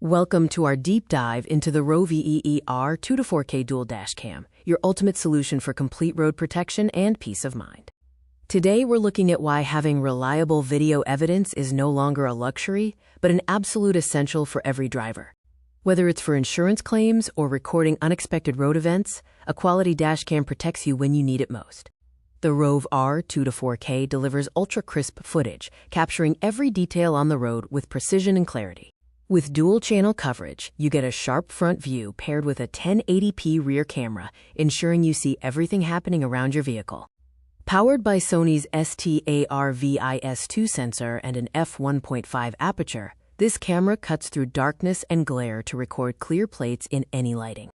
Welcome to our deep dive into the ROVE R2-4K dual dash cam, your ultimate solution for complete road protection and peace of mind. Today we're looking at why having reliable video evidence is no longer a luxury, but an absolute essential for every driver. Whether it's for insurance claims or recording unexpected road events, a quality dash cam protects you when you need it most. The ROVE R2-4K delivers ultra-crisp footage, capturing every detail on the road with precision and clarity. With dual-channel coverage, you get a sharp front view paired with a 1080p rear camera, ensuring you see everything happening around your vehicle. Powered by Sony's STARVIS2 sensor and an f1.5 aperture, this camera cuts through darkness and glare to record clear plates in any lighting.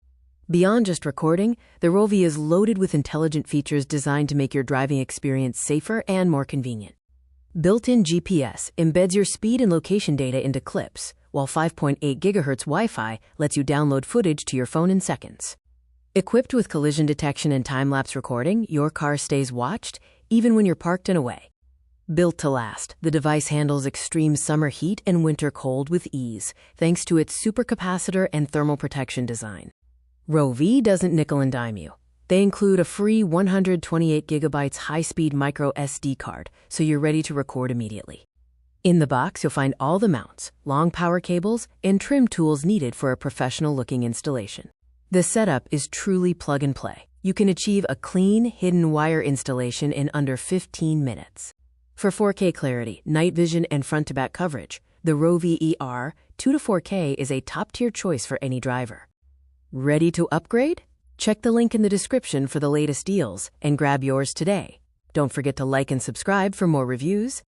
Beyond just recording, the ROVE is loaded with intelligent features designed to make your driving experience safer and more convenient. Built-in GPS embeds your speed and location data into clips, while 5.8 GHz Wi-Fi lets you download footage to your phone in seconds. Equipped with collision detection and time-lapse recording, your car stays watched even when you're parked and away. Built to last, the device handles extreme summer heat and winter cold with ease, thanks to its supercapacitor and thermal protection design. ROVE doesn't nickel and dime you. They include a free 128 GB high-speed MicroSD card, so you're ready to record immediately. In the box, you'll find all the mounts, long power cables, and trim tools needed for a professional-looking installation. The setup is truly plug-and-play. You can achieve a clean, hidden wire installation in under 15 minutes. For 4K clarity, night vision, and front-to-back coverage, the ROVE R2-4K is a top-tier choice for any driver. Ready to upgrade? Check the link in the description for the latest deals and grab yours today. Don't forget to like and subscribe for more reviews.